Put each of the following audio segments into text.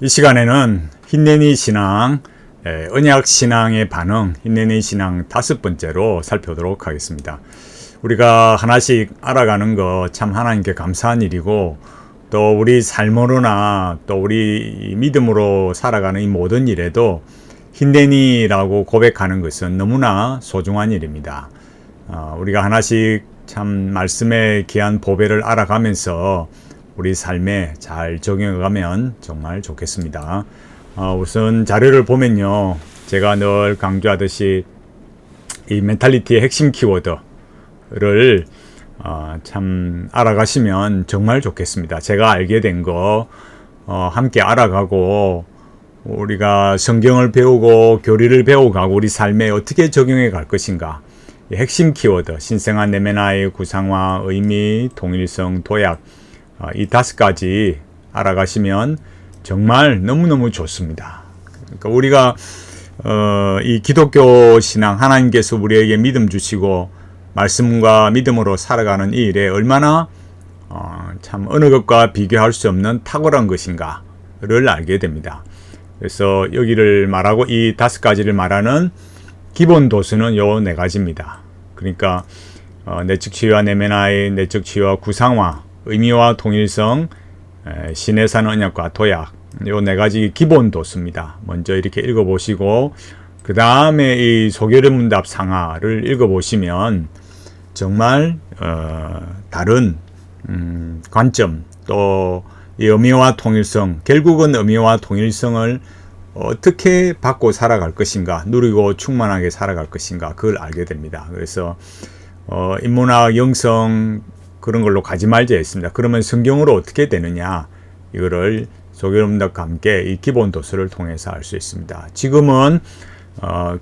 이 시간에는 흰내니 신앙, 언약 신앙의 반응, 흰내니 신앙 5번째로 살펴보도록 하겠습니다. 우리가 하나씩 알아가는 거 참 하나님께 감사한 일이고, 또 우리 삶으로나 또 우리 믿음으로 살아가는 이 모든 일에도 흰내니라고 고백하는 것은 너무나 소중한 일입니다. 우리가 하나씩 참 말씀의 귀한 보배를 알아가면서 우리 삶에 잘 적용해가면 정말 좋겠습니다. 우선 자료를 보면요, 제가 늘 강조하듯이 이 멘탈리티의 핵심 키워드를 참 알아가시면 정말 좋겠습니다. 제가 알게 된 거 함께 알아가고, 우리가 성경을 배우고 교리를 배워가고 우리 삶에 어떻게 적용해 갈 것인가, 이 핵심 키워드, 신성한 내면 나의 구상화, 의미, 통일성, 도약, 이 5가지 알아가시면 정말 너무너무 좋습니다. 그러니까 우리가 이 기독교 신앙, 하나님께서 우리에게 믿음 주시고 말씀과 믿음으로 살아가는 이 일에 얼마나 참 어느 것과 비교할 수 없는 탁월한 것인가를 알게 됩니다. 그래서 여기를 말하고 이 5가지를 말하는 기본 도수는 요 4가지입니다. 그러니까 내적 치유와 내면의 내적 치유와 구상화, 의미와 통일성, 신의 산 언약과 도약, 요 4가지 기본 도수입니다. 먼저 이렇게 읽어보시고 그 다음에 이 소개력 문답 상하를 읽어보시면 정말 다른 관점, 또 이 의미와 통일성, 결국은 의미와 통일성을 어떻게 받고 살아갈 것인가, 누리고 충만하게 살아갈 것인가, 그걸 알게 됩니다. 그래서 인문학, 영성 그런 걸로 가지 말자 했습니다. 그러면 성경으로 어떻게 되느냐, 이거를 소개문답과 함께 이 기본 도서를 통해서 알 수 있습니다. 지금은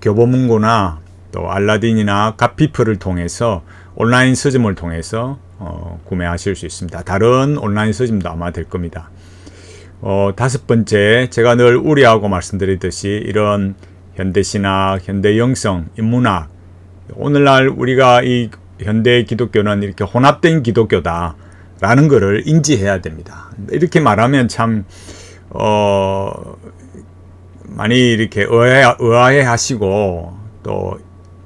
교보문고나 또 알라딘이나 갓피플을 통해서 온라인 서점을 통해서 구매하실 수 있습니다. 다른 온라인 서점도 아마 될 겁니다. 5번째, 제가 늘 우려하고 말씀드리듯이 이런 현대신학, 현대영성, 인문학, 오늘날 우리가 이 현대 기독교는 이렇게 혼합된 기독교다라는 것을 인지해야 됩니다. 이렇게 말하면 참 많이 이렇게 의아해 하시고 또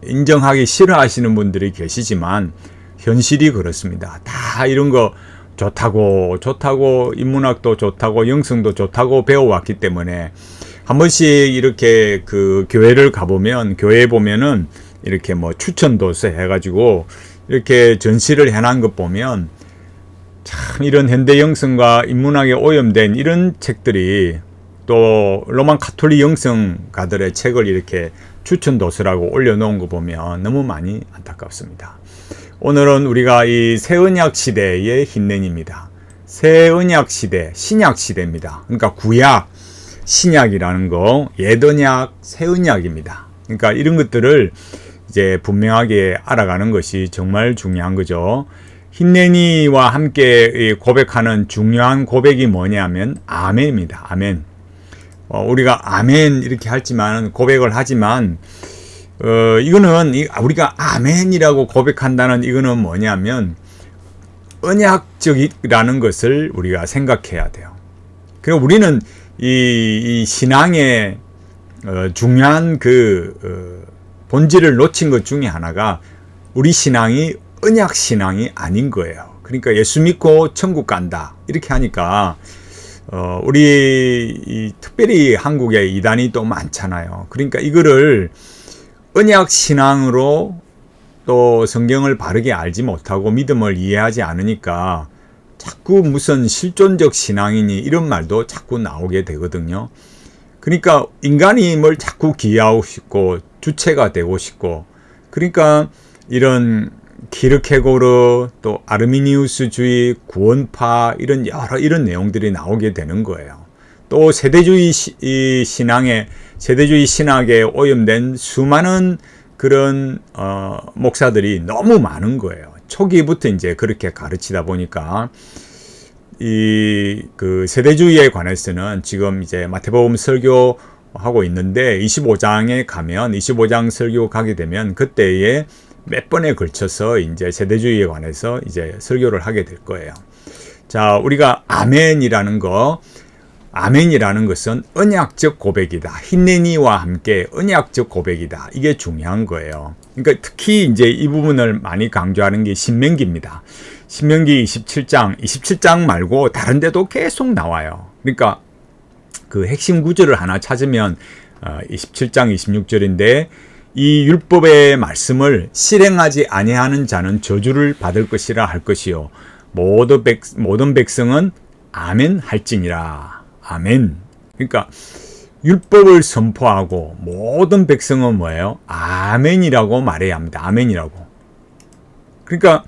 인정하기 싫어하시는 분들이 계시지만 현실이 그렇습니다. 다 이런 거 좋다고 인문학도 좋다고 영성도 좋다고 배워왔기 때문에 한 번씩 이렇게 그 교회를 가보면, 교회에 보면은 이렇게 뭐 추천도서 해가지고 이렇게 전시를 해놓은 것 보면 참 이런 현대 영성과 인문학에 오염된 이런 책들이, 또 로만 가톨릭 영성가들의 책을 이렇게 추천도서라고 올려놓은 거 보면 너무 많이 안타깝습니다. 오늘은 우리가 이 새언약 시대의 흰내니입니다. 새언약 시대, 신약 시대입니다. 그러니까 구약, 신약이라는 거, 옛언약, 새언약입니다. 그러니까 이런 것들을 이제 분명하게 알아가는 것이 정말 중요한 거죠. 흰내니와 함께 고백하는 중요한 고백이 뭐냐면 아멘입니다. 아멘. 우리가 아멘 이렇게 하지만, 고백을 하지만 이거는 우리가 아멘이라고 고백한다는 이거는 뭐냐면 언약적이라는 것을 우리가 생각해야 돼요. 그리고 우리는 이 신앙의 중요한 그 본질을 놓친 것 중에 하나가 우리 신앙이 언약 신앙이 아닌 거예요. 그러니까 예수 믿고 천국 간다 이렇게 하니까 우리 특별히 한국에 이단이 또 많잖아요. 그러니까 이거를 언약 신앙으로 또 성경을 바르게 알지 못하고 믿음을 이해하지 않으니까 자꾸 무슨 실존적 신앙이니 이런 말도 자꾸 나오게 되거든요. 그러니까 인간이 뭘 자꾸 기여하고 싶고 주체가 되고 싶고, 그러니까 이런 키르케고르, 또 아르미니우스주의, 구원파 이런 여러 이런 내용들이 나오게 되는 거예요. 또 세대주의 신학에 오염된 수많은 그런 목사들이 너무 많은 거예요. 초기부터 이제 그렇게 가르치다 보니까 그 세대주의에 관해서는 지금 이제 마태복음 설교하고 있는데 25장에 가면 25장 설교 가게 되면 그때에 몇 번에 걸쳐서 이제 세대주의에 관해서 이제 설교를 하게 될 거예요. 자, 우리가 아멘이라는 거, 아멘이라는 것은 언약적 고백이다. 힌내니와 함께 언약적 고백이다. 이게 중요한 거예요. 그러니까 특히 이제 이 부분을 많이 강조하는 게 신명기입니다. 신명기 27장 말고 다른 데도 계속 나와요. 그러니까 그 핵심 구절을 하나 찾으면 27장 26절인데 이 율법의 말씀을 실행하지 아니하는 자는 저주를 받을 것이라 할 것이요 모든 백성은 아멘 할지니라. 아멘. 그러니까 율법을 선포하고 모든 백성은 뭐예요? 아멘이라고 말해야 합니다. 아멘이라고. 그러니까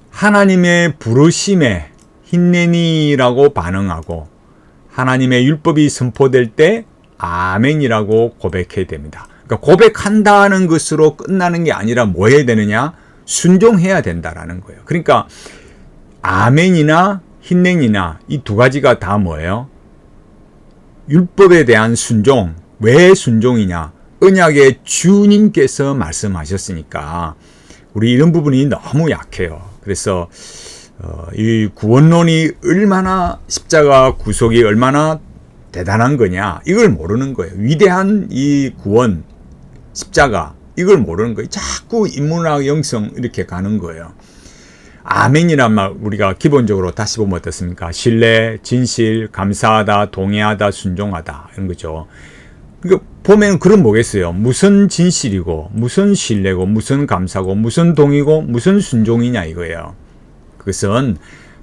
하나님의 부르심에 힌내니라고 반응하고 하나님의 율법이 선포될 때 아멘이라고 고백해야 됩니다. 그러니까 고백한다는 것으로 끝나는 게 아니라 뭐 해야 되느냐? 순종해야 된다라는 거예요. 그러니까 아멘이나 힌내니나 이 두 가지가 다 뭐예요? 율법에 대한 순종. 왜 순종이냐? 언약의 주님께서 말씀하셨으니까 우리 이런 부분이 너무 약해요. 그래서 이 구원론이 얼마나 십자가 구속이 얼마나 대단한 거냐 이걸 모르는 거예요. 위대한 이 구원 십자가 이걸 모르는 거예요. 자꾸 인문학 영성 이렇게 가는 거예요. 아멘이란 말 우리가 기본적으로 다시 보면 어떻습니까? 신뢰, 진실, 감사하다, 동의하다, 순종하다 이런 거죠. 그러니까 보면 그럼 뭐겠어요? 무슨 진실이고 무슨 신뢰고 무슨 감사고 무슨 동의고 무슨 순종이냐 이거예요. 그것은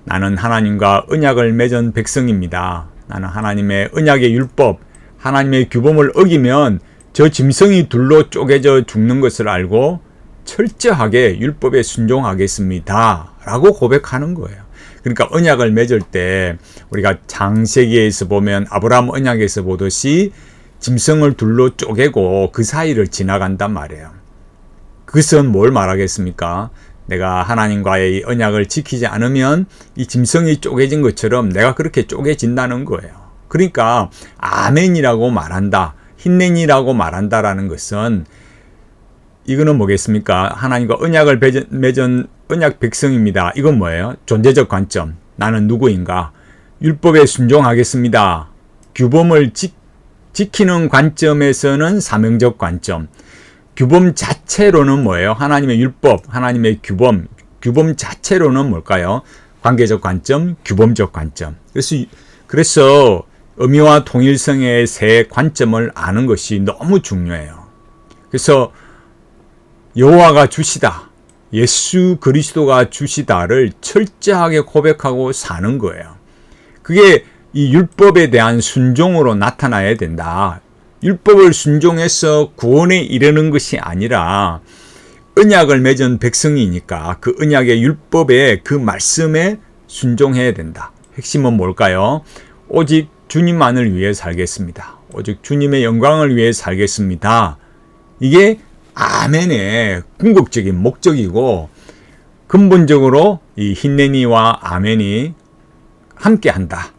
나는 하나님과 언약을 맺은 백성입니다. 나는 하나님의 언약의 율법, 하나님의 규범을 어기면 저 짐승이 둘로 쪼개져 죽는 것을 알고 철저하게 율법에 순종하겠습니다. 라고 고백하는 거예요. 그러니까 언약을 맺을 때 우리가 창세기에서 보면 아브라함 언약에서 보듯이 짐승을 둘로 쪼개고 그 사이를 지나간단 말이에요. 그것은 뭘 말하겠습니까? 내가 하나님과의 언약을 지키지 않으면 이 짐승이 쪼개진 것처럼 내가 그렇게 쪼개진다는 거예요. 그러니까 아멘이라고 말한다, 힌내니라고 말한다라는 것은 이거는 뭐겠습니까? 하나님과 언약을 맺은 언약 백성입니다. 이건 뭐예요? 존재적 관점. 나는 누구인가? 율법에 순종하겠습니다. 규범을 지키는 관점에서는 사명적 관점. 규범 자체로는 뭐예요? 하나님의 율법, 하나님의 규범 자체로는 뭘까요? 관계적 관점, 규범적 관점. 그래서 의미와 통일성의 세 관점을 아는 것이 너무 중요해요. 그래서 여호와가 주시다, 예수 그리스도가 주시다를 철저하게 고백하고 사는 거예요. 그게 이 율법에 대한 순종으로 나타나야 된다. 율법을 순종해서 구원에 이르는 것이 아니라 언약을 맺은 백성이니까 그 언약의 율법에 그 말씀에 순종해야 된다. 핵심은 뭘까요? 오직 주님만을 위해 살겠습니다. 오직 주님의 영광을 위해 살겠습니다. 이게 아멘의 궁극적인 목적이고 근본적으로 이 힌내니와 아멘이 함께한다.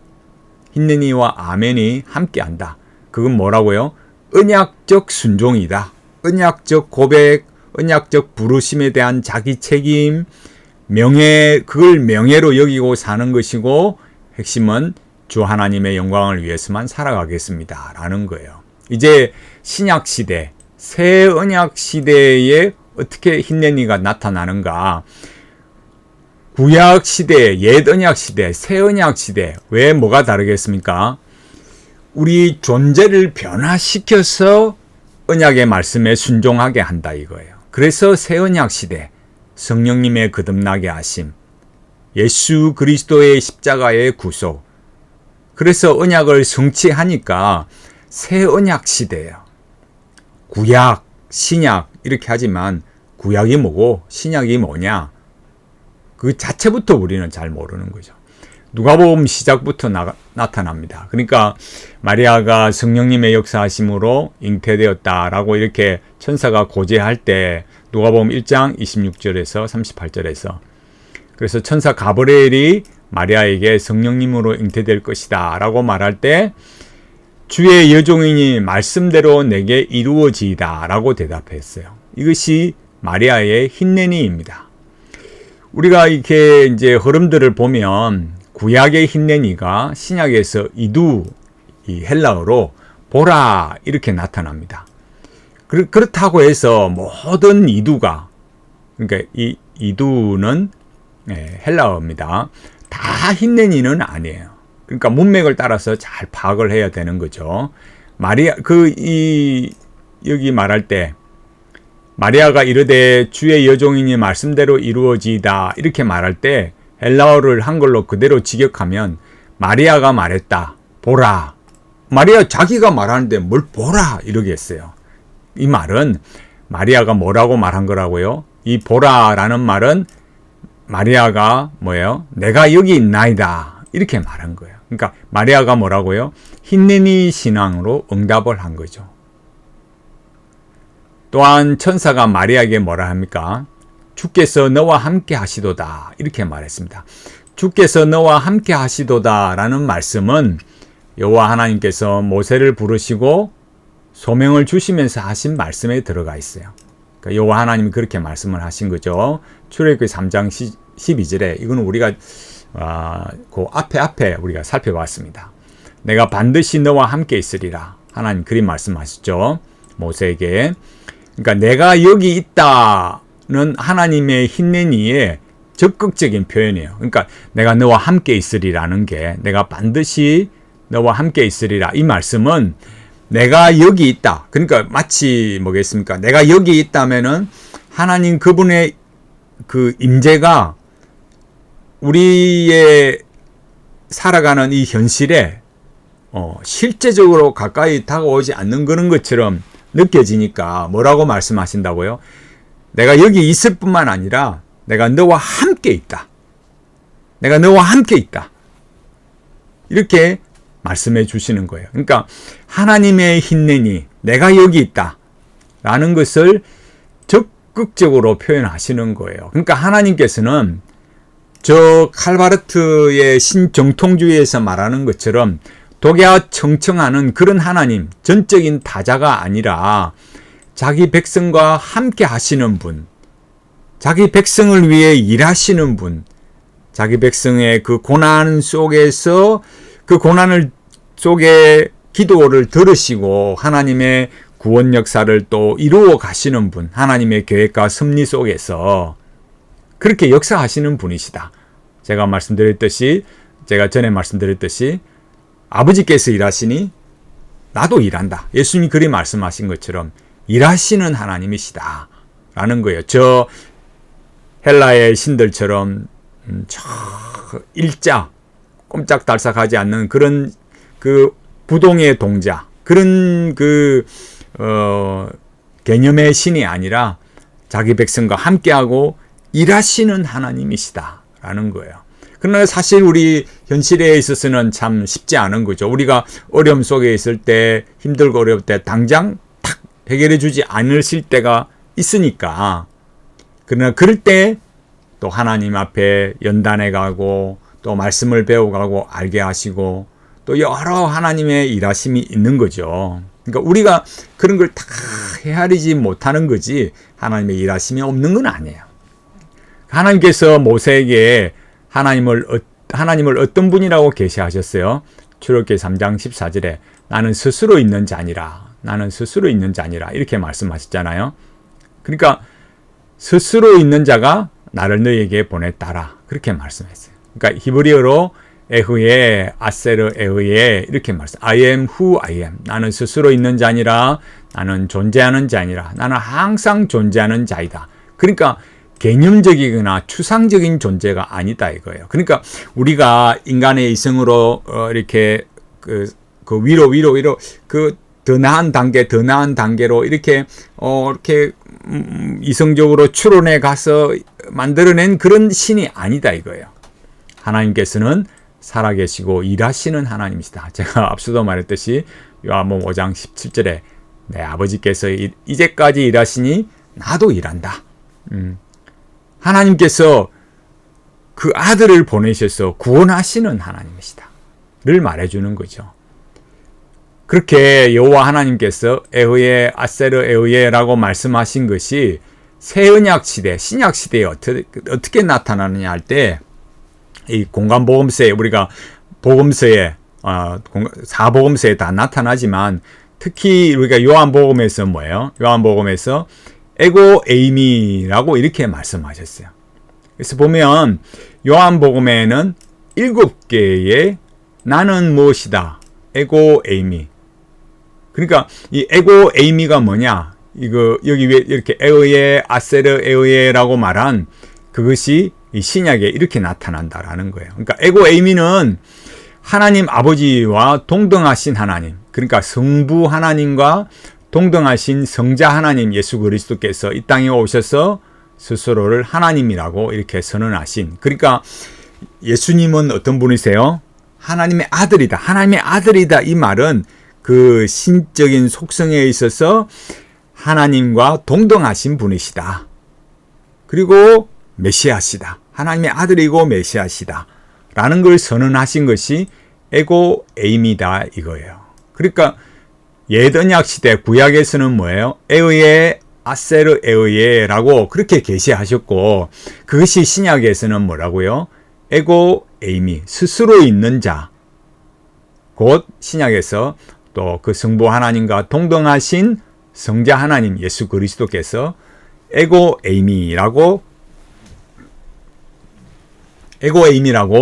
힌내니와 아멘이 함께한다. 그건 뭐라고요? 언약적 순종이다. 언약적 고백, 언약적 부르심에 대한 자기 책임, 그걸 명예로 여기고 사는 것이고 핵심은 주 하나님의 영광을 위해서만 살아가겠습니다. 라는 거예요. 이제 신약 시대, 새 언약 시대에 어떻게 힌내니가 나타나는가? 구약 시대, 옛 언약 시대, 새 언약 시대, 왜 뭐가 다르겠습니까? 우리 존재를 변화시켜서 언약의 말씀에 순종하게 한다 이거예요. 그래서 새 언약 시대, 성령님의 거듭나게 하심, 예수 그리스도의 십자가의 구속, 그래서 언약을 성취하니까 새 언약 시대예요. 구약, 신약 이렇게 하지만 구약이 뭐고 신약이 뭐냐? 그 자체부터 우리는 잘 모르는 거죠. 누가복음 시작부터 나타납니다. 그러니까 마리아가 성령님의 역사하심으로 잉태되었다라고 이렇게 천사가 고지할 때 누가복음 1장 26절에서 38절에서 그래서 천사 가브리엘이 마리아에게 성령님으로 잉태될 것이다 라고 말할 때 주의 여종이니 말씀대로 내게 이루어지이다 라고 대답했어요. 이것이 마리아의 힌내니입니다. 우리가 이렇게 이제 흐름들을 보면 구약의 힌내니가 신약에서 이 헬라어로 보라 이렇게 나타납니다. 그렇다고 해서 모든 이두가, 그러니까 이 이두는 헬라어입니다. 다 흰내니는 아니에요. 그러니까 문맥을 따라서 잘 파악을 해야 되는 거죠. 마리아 여기 말할 때 마리아가 이르되 주의 여종이니 말씀대로 이루어지이다 이렇게 말할 때 헬라어를 한글로 그대로 직역하면 마리아가 말했다. 보라. 마리아 자기가 말하는데 뭘 보라 이러겠어요. 이 말은 마리아가 뭐라고 말한 거라고요? 이 보라라는 말은 마리아가 뭐예요? 내가 여기 있나이다 이렇게 말한 거예요. 그러니까 마리아가 뭐라고요? 흰내니 신앙으로 응답을 한 거죠. 또한 천사가 마리아에게 뭐라 합니까? 주께서 너와 함께 하시도다 이렇게 말했습니다. 주께서 너와 함께 하시도다 라는 말씀은 여호와 하나님께서 모세를 부르시고 소명을 주시면서 하신 말씀에 들어가 있어요. 그러니까 여호와 하나님이 그렇게 말씀을 하신 거죠. 출애굽기 3장 12절에 이거는 우리가 그 앞에 우리가 살펴봤습니다. 내가 반드시 너와 함께 있으리라. 하나님 그리 말씀하시죠. 모세에게. 그러니까 내가 여기 있다는 하나님의 흰내니의 적극적인 표현이에요. 그러니까 내가 너와 함께 있으리라는 게 내가 반드시 너와 함께 있으리라. 이 말씀은 내가 여기 있다. 그러니까 마치 뭐겠습니까? 내가 여기 있다면은 하나님 그분의 그 임재가 우리의 살아가는 이 현실에 실제적으로 가까이 다가오지 않는 그런 것처럼 느껴지니까 뭐라고 말씀하신다고요? 내가 여기 있을 뿐만 아니라 내가 너와 함께 있다. 내가 너와 함께 있다. 이렇게 말씀해 주시는 거예요. 그러니까 하나님의 흰내니 내가 여기 있다 라는 것을 적극적으로 표현하시는 거예요. 그러니까 하나님께서는 저 칼바르트의 신정통주의에서 말하는 것처럼 독야청청하는 그런 하나님, 전적인 다자가 아니라 자기 백성과 함께 하시는 분, 자기 백성을 위해 일하시는 분, 자기 백성의 그 고난 속에서 그 고난을 속에 기도를 들으시고 하나님의 구원 역사를 또 이루어 가시는 분, 하나님의 계획과 섭리 속에서 그렇게 역사하시는 분이시다. 제가 전에 말씀드렸듯이 아버지께서 일하시니 나도 일한다. 예수님이 그리 말씀하신 것처럼 일하시는 하나님이시다 라는 거예요. 저 헬라의 신들처럼 저 일자 꼼짝달싹하지 않는 그런 그 부동의 동자 그런 개념의 신이 아니라 자기 백성과 함께하고 일하시는 하나님이시다 라는 거예요. 그러나 사실 우리 현실에 있어서는 참 쉽지 않은 거죠. 우리가 어려움 속에 있을 때, 힘들고 어려울 때 당장 탁 해결해 주지 않으실 때가 있으니까. 그러나 그럴 때 또 하나님 앞에 연단해 가고 또 말씀을 배워가고 알게 하시고 또 여러 하나님의 일하심이 있는 거죠. 그러니까 우리가 그런 걸 다 헤아리지 못하는 거지 하나님의 일하심이 없는 건 아니에요. 하나님께서 모세에게 하나님을 어떤 분이라고 계시하셨어요? 출애굽기 3장 14절에 나는 스스로 있는 자니라. 나는 스스로 있는 자니라. 이렇게 말씀하셨잖아요. 그러니까 스스로 있는 자가 나를 너희에게 보냈다라. 그렇게 말씀했어요. 그러니까 히브리어로 에흐예, 아세르 에흐예 이렇게 말씀. I am who I am. 나는 스스로 있는 자니라. 나는 존재하는 자니라. 나는 항상 존재하는 자이다. 그러니까 개념적이거나 추상적인 존재가 아니다 이거예요. 그러니까 우리가 인간의 이성으로 이렇게 그 위로 그 더 나은 단계로 이렇게 이성적으로 추론해 가서 만들어낸 그런 신이 아니다 이거예요. 하나님께서는 살아계시고 일하시는 하나님이시다. 제가 앞서도 말했듯이 요한복음 5장 17절에 내 아버지께서 이제까지 일하시니 나도 일한다. 하나님께서 그 아들을 보내셔서 구원하시는 하나님이시다. 를 말해주는 거죠. 그렇게 여호와 하나님께서 에흐예, 아세르 에흐예라고 말씀하신 것이 새 언약 시대, 신약 시대에 어떻게 나타나느냐 할 때 이 공간 복음서에 우리가 복음서에 사복음서에 다 나타나지만 특히 우리가 요한복음에서 뭐예요? 요한복음에서 에고 에이미라고 이렇게 말씀하셨어요. 그래서 보면 요한복음에는 7개의 나는 무엇이다. 에고 에이미. 그러니까 이 에고 에이미가 뭐냐? 이거 여기 왜 이렇게 에의에 아세르 에의에라고 말한 그것이 이 신약에 이렇게 나타난다라는 거예요. 그러니까 에고 에이미는 하나님 아버지와 동등하신 하나님, 그러니까 성부 하나님과 동등하신 성자 하나님 예수 그리스도께서 이 땅에 오셔서 스스로를 하나님이라고 이렇게 선언하신, 그러니까 예수님은 어떤 분이세요? 하나님의 아들이다. 하나님의 아들이다. 이 말은 그 신적인 속성에 있어서 하나님과 동등하신 분이시다. 그리고 메시아시다. 하나님의 아들이고 메시아시다. 라는 걸 선언하신 것이 에고 에이미다 이거예요. 그러니까 예언약 시대 구약에서는 뭐예요? 에의에 아세르 에의에라고 그렇게 계시하셨고, 그것이 신약에서는 뭐라고요? 에고 에이미, 스스로 있는 자. 곧 신약에서 또 그 성부 하나님과 동등하신 성자 하나님 예수 그리스도께서 에고 에이미라고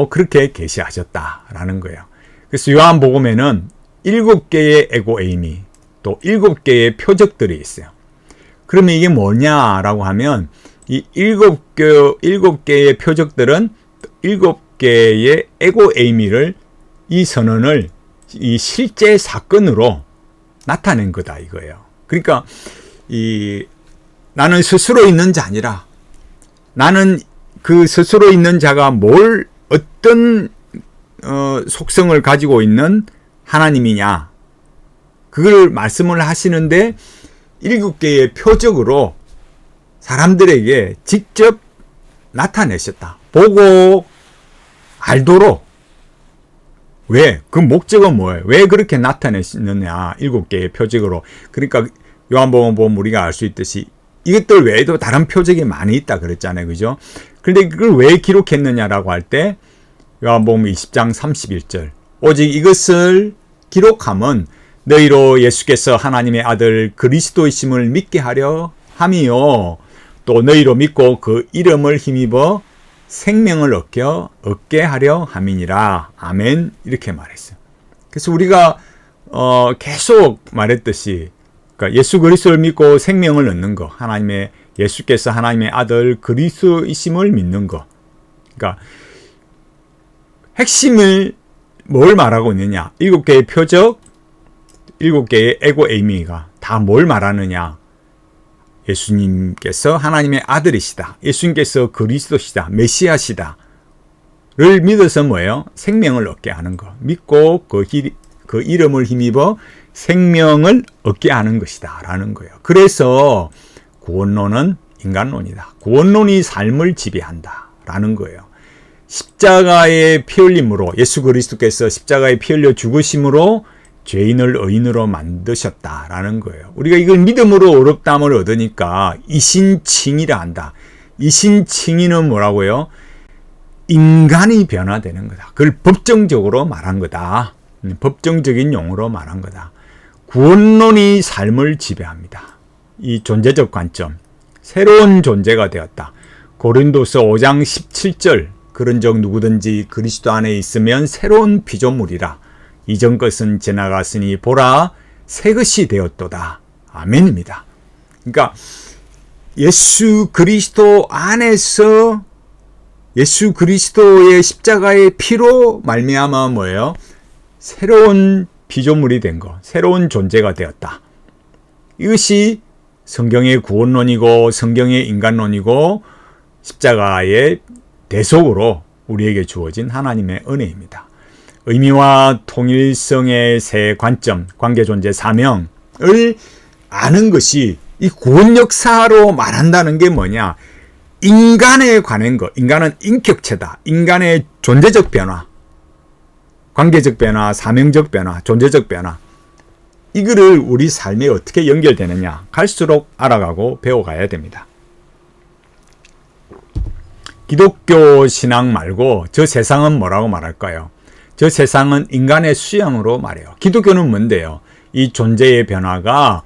그렇게 계시하셨다라는 거예요. 그래서 요한복음에는 7개의 에고 에이미, 또 7개의 표적들이 있어요. 그러면 이게 뭐냐라고 하면 이 7개의 표적들은 7개의 에고 에이미를, 이 선언을 이 실제 사건으로 나타낸 거다 이거예요. 그러니까 나는 스스로 있는 자 아니라, 나는 그 스스로 있는 자가 어떤 속성을 가지고 있는 하나님이냐, 그걸 말씀을 하시는데 7개의 표적으로 사람들에게 직접 나타내셨다. 보고 알도록. 왜? 그 목적은 뭐예요? 왜 그렇게 나타내시느냐? 7개의 표적으로. 그러니까 요한복음 보면 우리가 알 수 있듯이 이것들 외에도 다른 표적이 많이 있다 그랬잖아요. 그죠? 그런데 그걸 왜 기록했느냐라고 할 때 요한복음 20장 31절. 오직 이것을 기록함은 너희로 예수께서 하나님의 아들 그리스도이심을 믿게 하려 함이요, 또 너희로 믿고 그 이름을 힘입어 생명을 얻게 하려 함이니라. 아멘. 이렇게 말했어요. 그래서 우리가 계속 말했듯이, 그러니까 예수 그리스도를 믿고 생명을 얻는 거, 예수께서 하나님의 아들 그리스도이심을 믿는 거. 그러니까 핵심을 뭘 말하고 있느냐? 7개의 표적, 7개의 에고 에이미가 다 뭘 말하느냐? 예수님께서 하나님의 아들이시다. 예수님께서 그리스도시다. 메시아시다. 를 믿어서 뭐예요? 생명을 얻게 하는 거. 믿고 그 이름을 힘입어 생명을 얻게 하는 것이다. 라는 거예요. 그래서 구원론은 인간론이다. 구원론이 삶을 지배한다. 라는 거예요. 십자가의 피 흘림으로, 예수 그리스도께서 십자가에 피 흘려 죽으심으로 죄인을 의인으로 만드셨다라는 거예요. 우리가 이걸 믿음으로 의롭다함을 얻으니까 이신칭의라 한다. 이신칭의는 뭐라고요? 인간이 변화되는 거다. 그걸 법정적으로 말한 거다. 법정적인 용어로 말한 거다. 구원론이 삶을 지배합니다. 이 존재적 관점, 새로운 존재가 되었다. 고린도서 5장 17절, 그런즉 누구든지 그리스도 안에 있으면 새로운 피조물이라. 이전 것은 지나갔으니 보라 새 것이 되었도다. 아멘입니다. 그러니까 예수 그리스도 안에서 예수 그리스도의 십자가의 피로 말미암아 뭐예요? 새로운 피조물이 된 것, 새로운 존재가 되었다. 이것이 성경의 구원론이고 성경의 인간론이고 십자가의 대속으로 우리에게 주어진 하나님의 은혜입니다. 의미와 통일성의 새 관점, 관계존재 사명을 아는 것이 이 구원 역사로 말한다는 게 뭐냐? 인간에 관한 것, 인간은 인격체다. 인간의 존재적 변화, 관계적 변화, 사명적 변화, 존재적 변화, 이거를 우리 삶에 어떻게 연결되느냐 갈수록 알아가고 배워가야 됩니다. 기독교 신앙 말고 저 세상은 뭐라고 말할까요? 저 세상은 인간의 수양으로 말해요. 기독교는 뭔데요? 이 존재의 변화가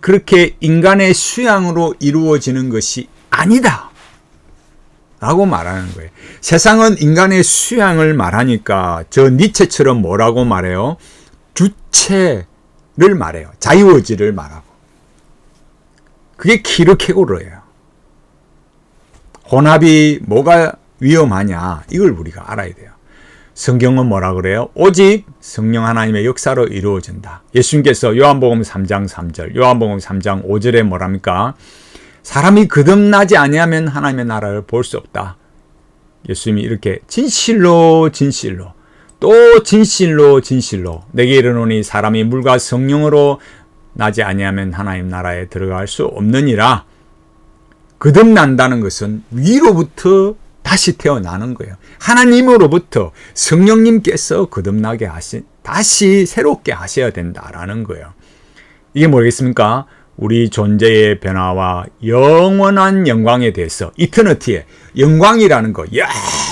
그렇게 인간의 수양으로 이루어지는 것이 아니다 라고 말하는 거예요. 세상은 인간의 수양을 말하니까 저 니체처럼 뭐라고 말해요? 주체를 말해요. 자유의지를 말하고. 그게 키르케고르예요. 혼합이 뭐가 위험하냐, 이걸 우리가 알아야 돼요. 성경은 뭐라 그래요? 오직 성령 하나님의 역사로 이루어진다. 예수님께서 요한복음 3장 3절, 요한복음 3장 5절에 뭐랍니까? 사람이 거듭나지 아니하면 하나님의 나라를 볼 수 없다. 예수님이 이렇게 진실로 진실로 또 진실로 진실로 내게 이르노니 사람이 물과 성령으로 나지 아니하면 하나님 나라에 들어갈 수 없느니라. 거듭난다는 것은 위로부터 다시 태어나는 거예요. 하나님으로부터 성령님께서 거듭나게 다시 새롭게 하셔야 된다라는 거예요. 이게 뭐겠습니까? 우리 존재의 변화와 영원한 영광에 대해서, 이터너티의 영광이라는 거,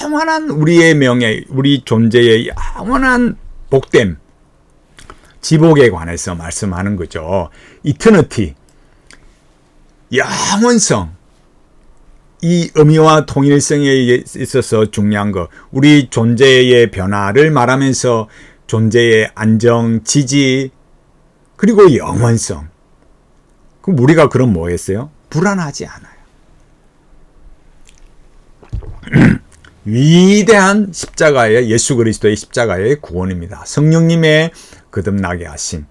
영원한 우리의 명예, 우리 존재의 영원한 복됨, 지복에 관해서 말씀하는 거죠. 이터너티, 영원성, 이 의미와 통일성에 있어서 중요한 거, 우리 존재의 변화를 말하면서 존재의 안정, 지지, 그리고 영원성. 그럼 우리가 그럼 뭐 했어요? 불안하지 않아요. 위대한 십자가의, 예수 그리스도의 십자가의 구원입니다. 성령님의 거듭나게 하심,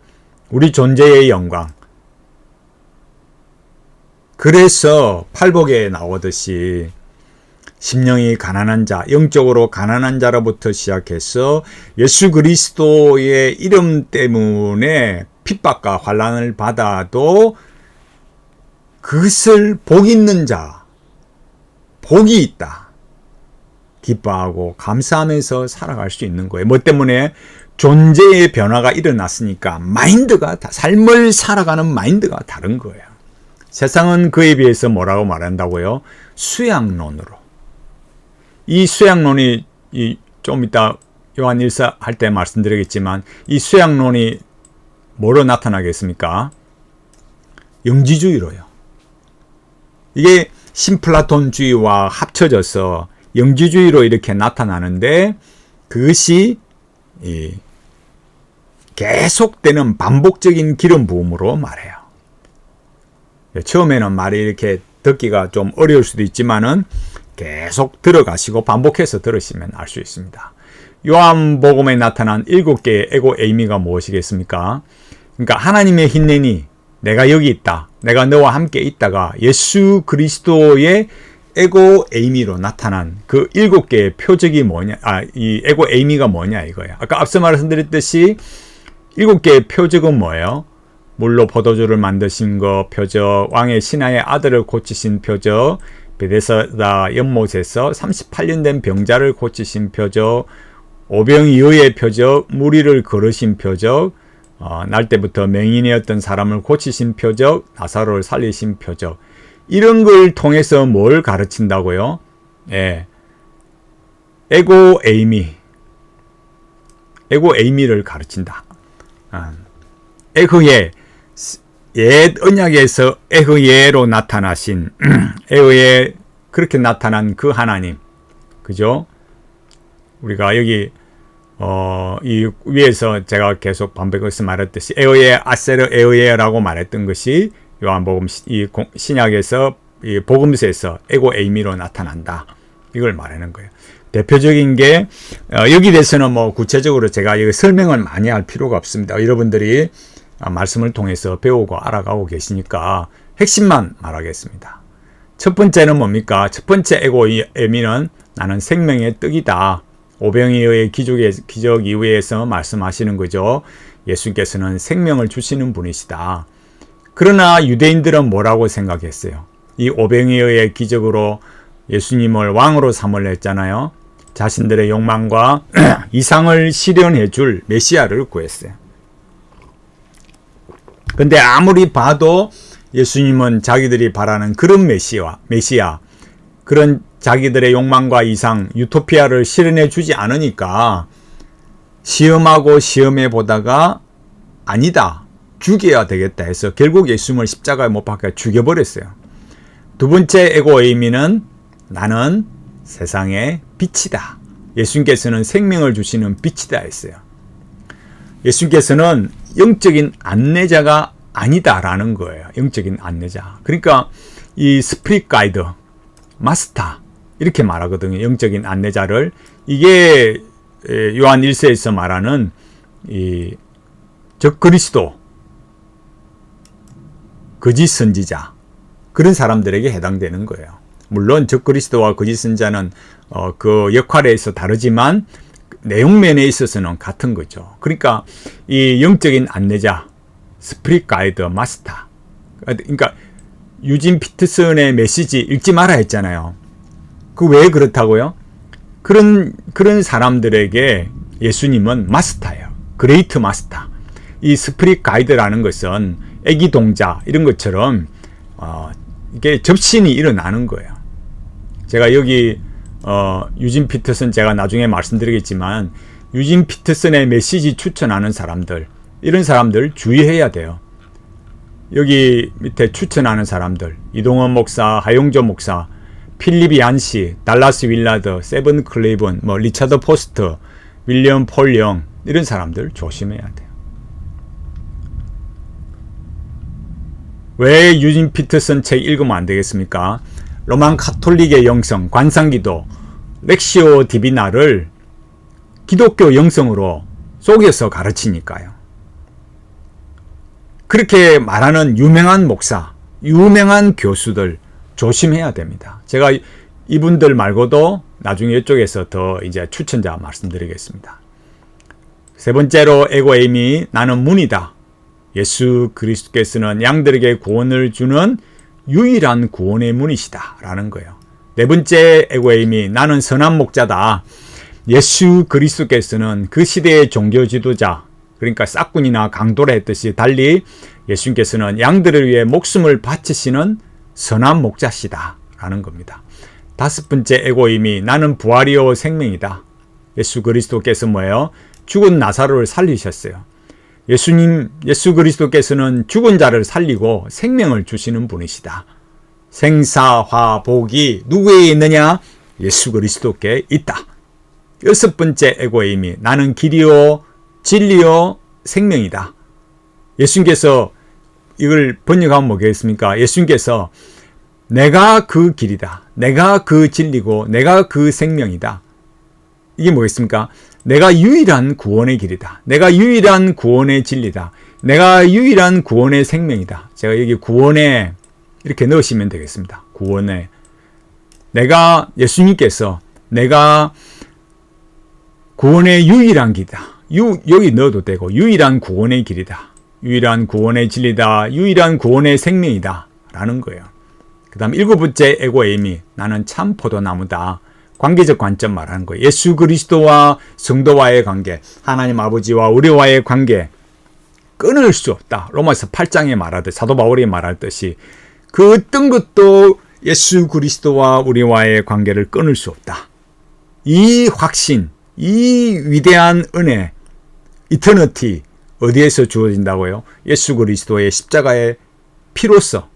우리 존재의 영광. 그래서 팔복에 나오듯이 심령이 가난한 자, 영적으로 가난한 자로부터 시작해서 예수 그리스도의 이름 때문에 핍박과 환난을 받아도 그것을 복 있는 자, 복이 있다, 기뻐하고 감사하면서 살아갈 수 있는 거예요. 뭐 때문에? 존재의 변화가 일어났으니까 마인드가, 삶을 살아가는 마인드가 다른 거예요. 세상은 그에 비해서 뭐라고 말한다고요? 수양론으로. 이 수양론이 좀 이따 요한 1서 할 때 말씀드리겠지만, 이 수양론이 뭐로 나타나겠습니까? 영지주의로요. 이게 신플라톤주의와 합쳐져서 영지주의로 이렇게 나타나는데, 그것이 계속되는 반복적인 기름 부음으로 말해요. 처음에는 말이 이렇게 듣기가 좀 어려울 수도 있지만은 계속 들어가시고 반복해서 들으시면 알 수 있습니다. 요한복음에 나타난 7개의 에고 에이미가 무엇이겠습니까? 그러니까 하나님의 hin내니 내가 여기 있다, 내가 너와 함께 있다가 예수 그리스도의 에고 에이미로 나타난 그 7개의 표적이 뭐냐, 이 에고 에이미가 뭐냐 이거예요. 아까 앞서 말씀드렸듯이 7개의 표적은 뭐예요? 물로 포도주를 만드신 거 표적, 왕의 신하의 아들을 고치신 표적, 베데스다 연못에서 38년 된 병자를 고치신 표적, 오병이어의 표적, 무리를 걸으신 표적, 날 때부터 맹인이었던 사람을 고치신 표적, 나사로를 살리신 표적. 이런 걸 통해서 뭘 가르친다고요? 예, 에고 에이미를 가르친다. 에흐예, 옛 언약에서 에흐예로 나타나신 에흐예, 그렇게 나타난 그 하나님, 그죠? 우리가 여기 이 위에서 제가 계속 반복해서 말했듯이 에흐예, 아세르 에흐예라고 말했던 것이 요한복음 이 신약에서 이 복음서에서 에고 에이미로 나타난다, 이걸 말하는 거예요. 대표적인 게 여기 대해서는 뭐 구체적으로 제가 이거 설명을 많이 할 필요가 없습니다. 여러분들이 말씀을 통해서 배우고 알아가고 계시니까 핵심만 말하겠습니다. 첫 번째는 뭡니까? 첫 번째 에고 에이미는 나는 생명의 떡이다. 오병이어의 기적 이후에서 말씀하시는 거죠. 예수께서는 생명을 주시는 분이시다. 그러나 유대인들은 뭐라고 생각했어요? 이 오병이어의 기적으로 예수님을 왕으로 삼으려 했잖아요. 자신들의 욕망과 이상을 실현해 줄 메시아를 구했어요. 근데 아무리 봐도 예수님은 자기들이 바라는 그런 메시아, 그런 자기들의 욕망과 이상, 유토피아를 실현해 주지 않으니까 시험하고 시험해 보다가 아니다, 죽여야 되겠다 해서 결국 예수님을 십자가에 못 박혀 죽여버렸어요. 두 번째 에고 에이미는 나는 세상의 빛이다. 예수님께서는 생명을 주시는 빛이다 했어요. 예수님께서는 영적인 안내자가 아니다라는 거예요. 영적인 안내자. 그러니까 이 스피릿 가이드, 마스터 이렇게 말하거든요. 영적인 안내자를. 이게 요한 1서에서 말하는 이 적그리스도, 거짓 선지자 그런 사람들에게 해당되는 거예요. 물론 적그리스도와 거짓 선지자는 그 역할에 있어 다르지만 내용면에 있어서는 같은 거죠. 그러니까 이 영적인 안내자, 스피릿 가이드, 마스터. 그러니까 유진 피터슨의 메시지 읽지 마라 했잖아요. 그 왜 그렇다고요? 그런 사람들에게 예수님은 마스터예요. 그레이트 마스터. 이 스피릿 가이드라는 것은 애기 동자 이런 것처럼 이게 접신이 일어나는 거예요. 제가 여기 유진 피터슨 제가 나중에 말씀드리겠지만 유진 피터슨의 메시지 추천하는 사람들, 이런 사람들 주의해야 돼요. 여기 밑에 추천하는 사람들, 이동원 목사, 하용조 목사, 필립 얀시, 달라스 윌라드, 세븐 클레이본, 리차드 포스터, 윌리엄 폴영 이런 사람들 조심해야 돼요. 왜 유진 피터슨 책 읽으면 안 되겠습니까? 로만 카톨릭의 영성, 관상기도, 렉시오 디비나를 기독교 영성으로 속여서 가르치니까요. 그렇게 말하는 유명한 목사, 유명한 교수들 조심해야 됩니다. 제가 이분들 말고도 나중에 이쪽에서 더 이제 추천자 말씀드리겠습니다. 세 번째로 에고 에이미, 나는 문이다. 예수 그리스도께서는 양들에게 구원을 주는 유일한 구원의 문이시다 라는 거예요. 네 번째 에고 에이미, 나는 선한 목자다. 예수 그리스도께서는 그 시대의 종교 지도자, 그러니까 싹군이나 강도라 했듯이 달리 예수님께서는 양들을 위해 목숨을 바치시는 선한 목자시다 라는 겁니다. 다섯 번째 에고 에이미, 나는 부활이요 생명이다. 예수 그리스도께서 뭐예요? 죽은 나사로를 살리셨어요. 예수 그리스도께서는 죽은 자를 살리고 생명을 주시는 분이시다. 생사화복이 누구에 있느냐? 예수 그리스도께 있다. 여섯 번째 에고 에이미, 나는 길이요 진리요 생명이다. 예수님께서 이걸 번역하면 뭐겠습니까? 예수님께서 내가 그 길이다. 내가 그 진리고 내가 그 생명이다. 이게 뭐겠습니까? 내가 유일한 구원의 길이다. 내가 유일한 구원의 진리다. 내가 유일한 구원의 생명이다. 제가 여기 구원에 이렇게 넣으시면 되겠습니다. 구원에. 내가 예수님께서 내가 구원의 유일한 길이다. 여기 넣어도 되고 유일한 구원의 길이다. 유일한 구원의 진리다. 유일한 구원의 생명이다. 라는 거예요. 그 다음 일곱 번째 에고 에이미, 나는 참 포도나무다. 관계적 관점 말하는 거예요. 예수 그리스도와 성도와의 관계, 하나님 아버지와 우리와의 관계 끊을 수 없다. 로마서 8장에 말하듯, 사도 바울이 말하듯이 그 어떤 것도 예수 그리스도와 우리와의 관계를 끊을 수 없다. 이 확신, 이 위대한 은혜, 이터너티 어디에서 주어진다고요? 예수 그리스도의 십자가의 피로서,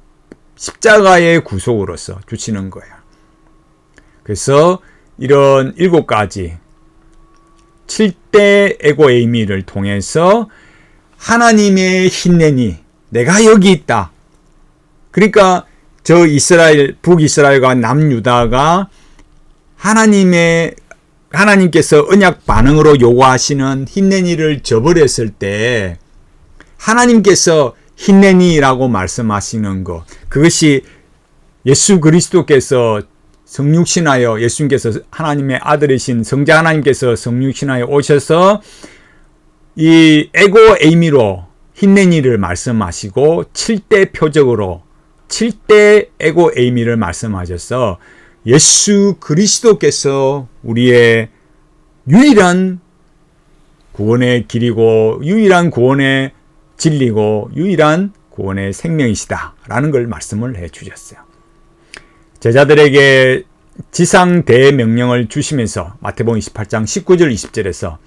십자가의 구속으로서 주시는 거예요. 그래서 이런 7가지 7대 에고 에이미를 통해서 하나님의 힌내니 내가 여기 있다. 그러니까 저 이스라엘, 북이스라엘과 남유다가 하나님께서 언약 반응으로 요구하시는 힌내니를 저버렸을 때 하나님께서 힌내니라고 말씀하시는 것, 그것이 예수 그리스도께서 성육신하여, 예수님께서 하나님의 아들이신 성자 하나님께서 성육신하여 오셔서 이 에고 에이미로 힌내니를 말씀하시고 7대 표적으로 7대 에고 에이미를 말씀하셔서 예수 그리스도께서 우리의 유일한 구원의 길이고 유일한 구원의 진리고 유일한 구원의 생명이시다 라는 걸 말씀을 해 주셨어요. 제자들에게 지상 대명령을 주시면서 마태복음 28장 19절 20절에서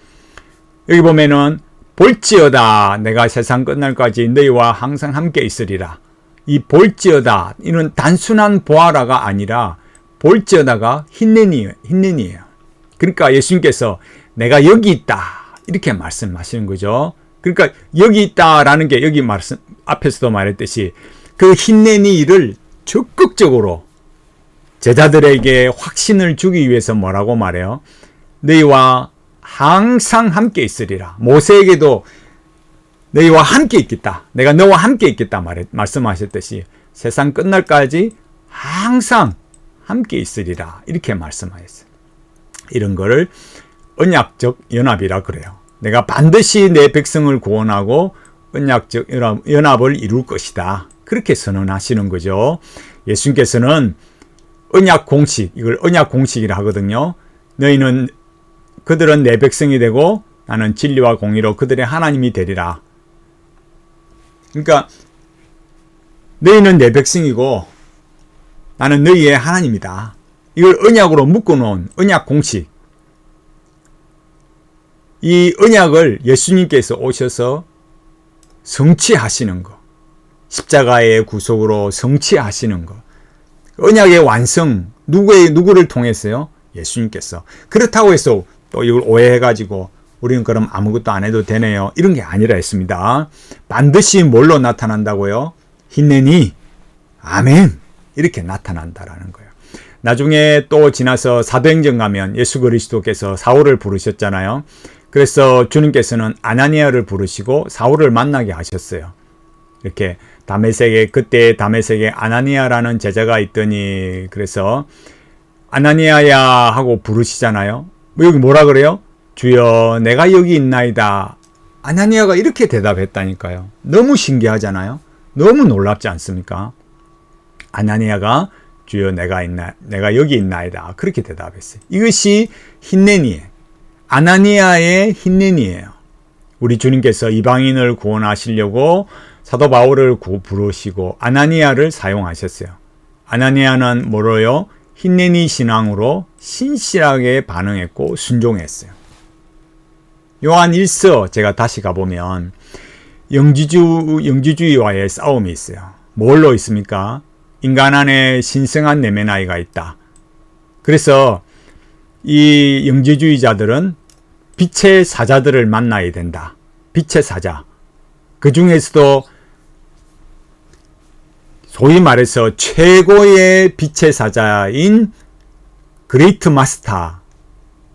여기 보면은 볼지어다 내가 세상 끝날까지 너희와 항상 함께 있으리라. 이 볼지어다 이는 단순한 보아라가 아니라 볼지어다가 힌넨이에요. 그러니까 예수님께서 내가 여기 있다 이렇게 말씀하시는 거죠. 그러니까 여기 있다라는 게 여기 말씀 앞에서도 말했듯이 그 힌넨이를 적극적으로 제자들에게 확신을 주기 위해서 뭐라고 말해요? 너희와 항상 함께 있으리라. 모세에게도 너희와 함께 있겠다. 내가 너와 함께 있겠다 말씀하셨듯이 세상 끝날까지 항상 함께 있으리라. 이렇게 말씀하셨어요. 이런 거를 언약적 연합이라 그래요. 내가 반드시 내 백성을 구원하고 언약적 연합을 이룰 것이다. 그렇게 선언하시는 거죠. 예수님께서는 언약 공식, 이걸 언약 공식이라 하거든요. 너희는 그들은 내 백성이 되고 나는 진리와 공의로 그들의 하나님이 되리라. 그러니까 너희는 내 백성이고 나는 너희의 하나님이다. 이걸 언약으로 묶어놓은 언약 공식. 이 언약을 예수님께서 오셔서 성취하시는 거. 십자가의 구속으로 성취하시는 거. 언약의 완성, 누구를 통해서요? 예수님께서. 그렇다고 해서 또 이걸 오해해가지고 우리는 그럼 아무것도 안 해도 되네요. 이런 게 아니라 했습니다. 반드시 뭘로 나타난다고요? 힌넨이 아멘 이렇게 나타난다라는 거예요. 나중에 또 지나서 사도행전 가면 예수 그리스도께서 사울을 부르셨잖아요. 그래서 주님께서는 아나니아를 부르시고 사울을 만나게 하셨어요. 이렇게 그때 다메섹에 아나니아라는 제자가 있더니 그래서 아나니아야 하고 부르시잖아요. 여기 뭐라 그래요? 주여 내가 여기 있나이다. 아나니아가 이렇게 대답했다니까요. 너무 신기하잖아요. 너무 놀랍지 않습니까? 아나니아가 주여 내가 여기 있나이다. 그렇게 대답했어요. 이것이 힌넨이에요. 아나니아의 힌넨이에요. 우리 주님께서 이방인을 구원하시려고 사도 바울을 부르시고 아나니아를 사용하셨어요. 아나니아는 뭐로요? 힌넨이 신앙으로 신실하게 반응했고 순종했어요. 요한 1서 제가 다시 가보면 영지주의와의 싸움이 있어요. 뭘로 있습니까? 인간 안에 신성한 내면 아이가 있다. 그래서 이 영지주의자들은 빛의 사자들을 만나야 된다. 빛의 사자. 그 중에서도 소위 말해서 최고의 빛의 사자인 그레이트 마스터.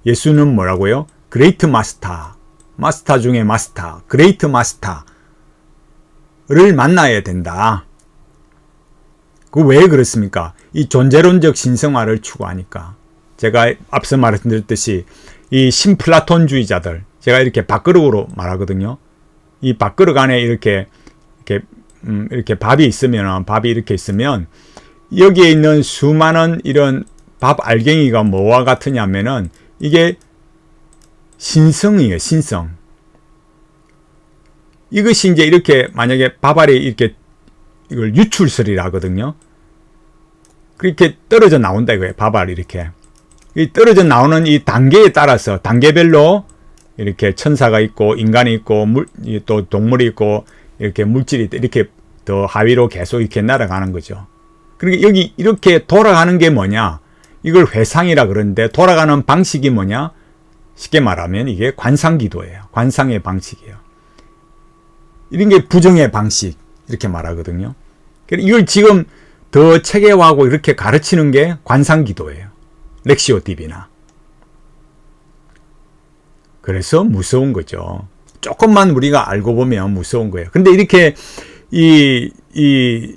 예수는 뭐라고요? 그레이트 마스터. 마스터 중에 마스터. 그레이트 마스터를 만나야 된다. 그 왜 그렇습니까? 이 존재론적 신성화를 추구하니까. 제가 앞서 말씀드렸듯이 이 신플라톤주의자들, 제가 이렇게 밥그릇으로 말하거든요. 이 밥그릇 안에 이렇게 밥이 이렇게 있으면 여기에 있는 수많은 이런 밥 알갱이가 뭐와 같으냐면은 이게 신성이에요, 신성. 이것이 이제 이렇게 만약에 밥알이 이렇게 이걸 유출설이라 하거든요. 그렇게 떨어져 나온다 이거예요, 밥알이 이렇게. 이 떨어져 나오는 이 단계에 따라서 단계별로 이렇게 천사가 있고 인간이 있고 또 동물이 있고 이렇게 물질이 이렇게 더 하위로 계속 이렇게 날아가는 거죠. 그러니까 여기 이렇게 돌아가는 게 뭐냐? 이걸 회상이라 그러는데 돌아가는 방식이 뭐냐? 쉽게 말하면 이게 관상기도예요. 관상의 방식이에요. 이런 게 부정의 방식 이렇게 말하거든요. 이걸 지금 더 체계화하고 이렇게 가르치는 게 관상기도예요. 렉시오 디비나. 그래서 무서운 거죠. 조금만 우리가 알고 보면 무서운 거예요. 근데 이렇게 이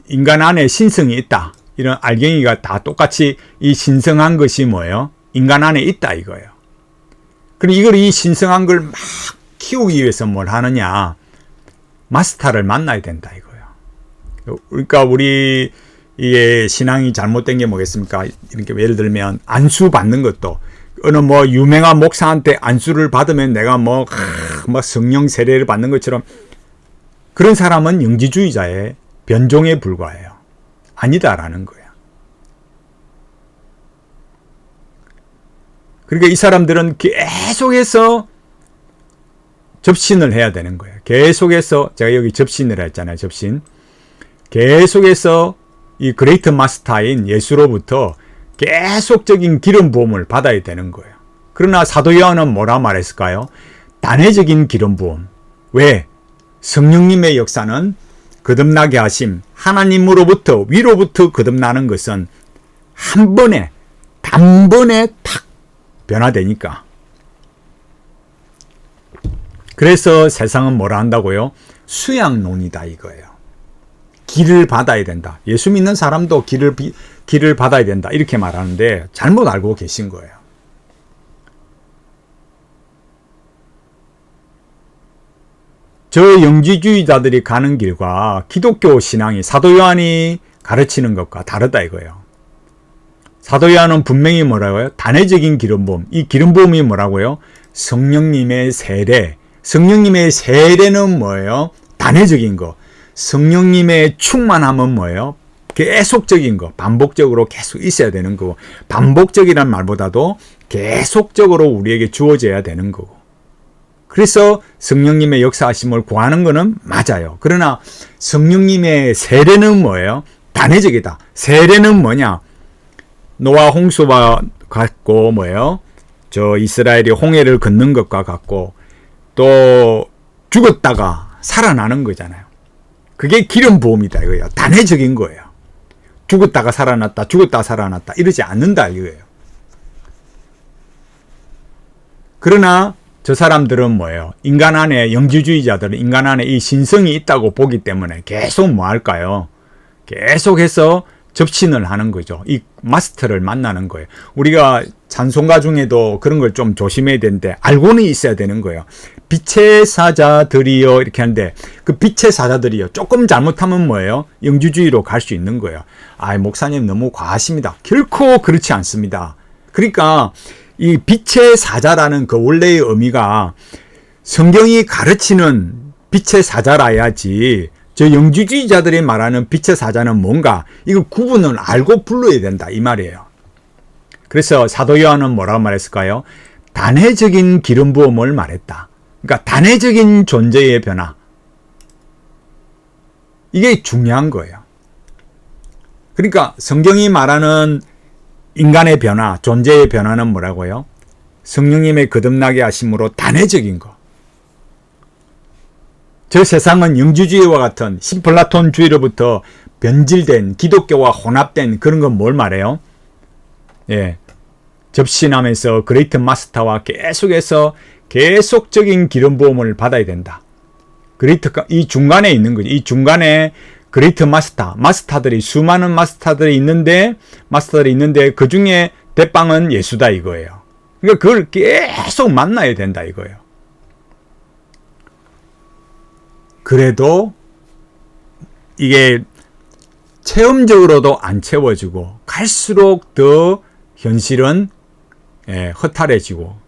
인간 안에 신성이 있다. 이런 알갱이가 다 똑같이 이 신성한 것이 뭐예요? 인간 안에 있다 이거예요. 그럼 이 신성한 걸 막 키우기 위해서 뭘 하느냐? 마스터를 만나야 된다 이거예요. 그러니까 우리 이게 신앙이 잘못된 게 뭐겠습니까? 이렇게 예를 들면 안수 받는 것도 어느 유명한 목사한테 안수를 받으면 내가 성령 세례를 받는 것처럼 그런 사람은 영지주의자의 변종에 불과해요. 아니다라는 거야. 그러니까 이 사람들은 계속해서 접신을 해야 되는 거예요. 계속해서 제가 여기 접신을 했잖아요. 접신. 계속해서 이 그레이트 마스터인 예수로부터 계속적인 기름 부음을 받아야 되는 거예요. 그러나 사도 요한은 뭐라 말했을까요? 단회적인 기름 부음. 왜? 성령님의 역사는 거듭나게 하심, 하나님으로부터 위로부터 거듭나는 것은 한 번에 단번에 탁 변화되니까. 그래서 세상은 뭐라 한다고요? 수양론이다 이거예요. 길을 받아야 된다. 예수 믿는 사람도 길을 받아야 된다. 이렇게 말하는데 잘못 알고 계신 거예요. 저 영지주의자들이 가는 길과 기독교 신앙이 사도 요한이 가르치는 것과 다르다 이거예요. 사도 요한은 분명히 뭐라고요? 단회적인 기름 부음. 이 기름 부음이 뭐라고요? 성령님의 세례. 성령님의 세례는 뭐예요? 단회적인 거. 성령님의 충만함은 뭐예요? 계속적인 거. 반복적으로 계속 있어야 되는 거고. 반복적이란 말보다도 계속적으로 우리에게 주어져야 되는 거고. 그래서 성령님의 역사하심을 구하는 거는 맞아요. 그러나 성령님의 세례는 뭐예요? 단회적이다. 세례는 뭐냐? 노아 홍수와 같고 뭐예요? 저 이스라엘이 홍해를 걷는 것과 같고 또 죽었다가 살아나는 거잖아요. 그게 기름 부음이다 이거예요. 단회적인 거예요. 죽었다가 살아났다, 죽었다가 살아났다 이러지 않는다 이거예요. 그러나 저 사람들은 뭐예요? 인간 안에, 영지주의자들은 인간 안에 이 신성이 있다고 보기 때문에 계속 뭐 할까요? 계속해서 접신을 하는 거죠. 이 마스터를 만나는 거예요. 우리가 찬송가 중에도 그런 걸 좀 조심해야 되는데 알고는 있어야 되는 거예요. 빛의 사자들이요 이렇게 하는데 그 빛의 사자들이요 조금 잘못하면 뭐예요? 영지주의로 갈 수 있는 거예요. 아, 목사님 너무 과하십니다. 결코 그렇지 않습니다. 그러니까 이 빛의 사자라는 그 원래의 의미가 성경이 가르치는 빛의 사자라야지 저 영지주의자들이 말하는 빛의 사자는 뭔가 이거 구분을 알고 불러야 된다 이 말이에요. 그래서 사도 요한은 뭐라고 말했을까요? 단회적인 기름 부음을 말했다. 그러니까 단회적인 존재의 변화. 이게 중요한 거예요. 그러니까 성경이 말하는 인간의 변화, 존재의 변화는 뭐라고요? 성령님의 거듭나게 하심으로 단회적인 거. 저 세상은 영지주의와 같은 신플라톤주의로부터 변질된 기독교와 혼합된 그런 건 뭘 말해요? 예, 접신하면서 그레이트 마스터와 계속해서 계속적인 기름 부음을 받아야 된다. 이 중간에 있는 거죠. 이 중간에 그레이트 마스터들이 수많은 마스터들이 있는데 그 중에 대빵은 예수다 이거예요. 그러니까 그걸 계속 만나야 된다 이거예요. 그래도 이게 체험적으로도 안 채워지고 갈수록 더 현실은 허탈해지고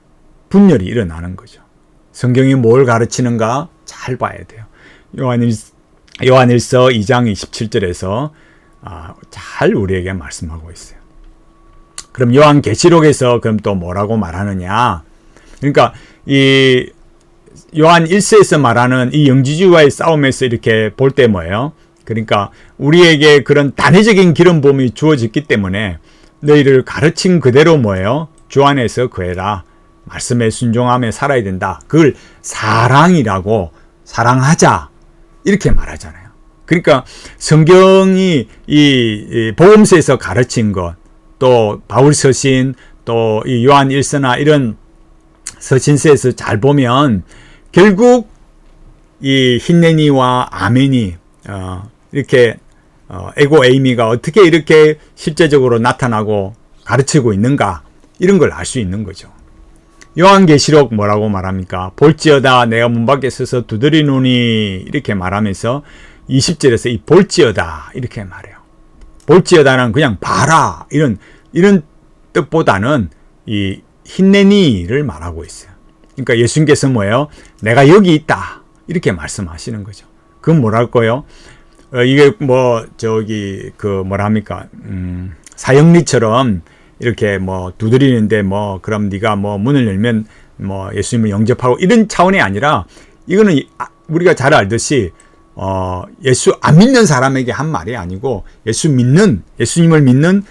분열이 일어나는 거죠. 성경이 뭘 가르치는가 잘 봐야 돼요. 요한일서 2장 27절에서 잘 우리에게 말씀하고 있어요. 그럼 요한계시록에서 그럼 또 뭐라고 말하느냐? 그러니까 이 요한 1서에서 말하는 이 영지주의와의 싸움에서 이렇게 볼 때 뭐예요? 그러니까 우리에게 그런 단회적인 기름 부음이 주어졌기 때문에 너희를 가르친 그대로 뭐예요? 주 안에서 거해라. 말씀에 순종하며 살아야 된다. 그걸 사랑이라고 사랑하자. 이렇게 말하잖아요. 그러니까 성경이 이 복음서에서 가르친 것, 또 바울 서신, 또 이 요한 1서나 이런 서신서에서 잘 보면 결국 이 힌내니와 아멘이 이렇게 에고 에이미가 어떻게 이렇게 실제적으로 나타나고 가르치고 있는가 이런 걸 알 수 있는 거죠. 요한계시록 뭐라고 말합니까? 볼지어다 내가 문 밖에 서서 두드리노니 이렇게 말하면서 20절에서 이 볼지어다 이렇게 말해요. 볼지어다는 그냥 봐라 이런 뜻보다는 이 힌내니를 말하고 있어요. 그러니까 예수님께서 뭐예요? 내가 여기 있다 이렇게 말씀하시는 거죠. 그건 뭐랄까요? 이게 사형리처럼 이렇게 두드리는데 그럼 네가 문을 열면 예수님을 영접하고 이런 차원이 아니라 이거는 우리가 잘 알듯이 예수 안 믿는 사람에게 한 말이 아니고 예수님을 믿는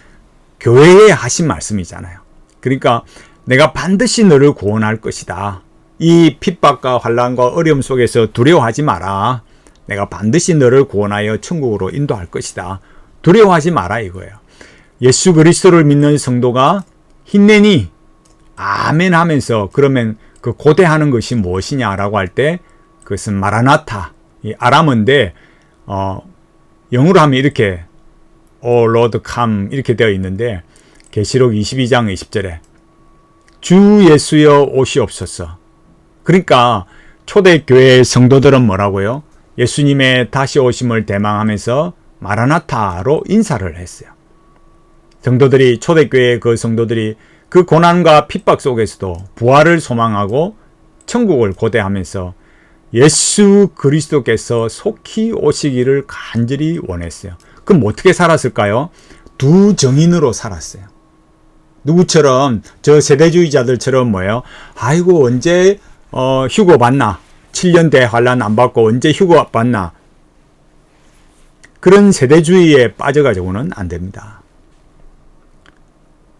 교회에 하신 말씀이잖아요. 그러니까 내가 반드시 너를 구원할 것이다. 이 핍박과 환난과 어려움 속에서 두려워하지 마라. 내가 반드시 너를 구원하여 천국으로 인도할 것이다. 두려워하지 마라 이거예요. 예수 그리스도를 믿는 성도가 힘내니 아멘 하면서 그러면 그 고대하는 것이 무엇이냐라고 할 때 그것은 마라나타, 이 아람어인데 영어로 하면 이렇게 O Lord come 이렇게 되어 있는데 계시록 22장 20절에 주 예수여 오시옵소서. 그러니까 초대교회 성도들은 뭐라고요? 예수님의 다시 오심을 대망하면서 마라나타로 인사를 했어요. 성도들이 초대교회 그 성도들이 그 고난과 핍박 속에서도 부활을 소망하고 천국을 고대하면서 예수 그리스도께서 속히 오시기를 간절히 원했어요. 그럼 어떻게 살았을까요? 두 정인으로 살았어요. 누구처럼? 저 세대주의자들처럼 뭐예요? 아이고 언제 휴거 받나? 7년 대환란 안 받고 언제 휴거 받나? 그런 세대주의에 빠져가지고는 안 됩니다.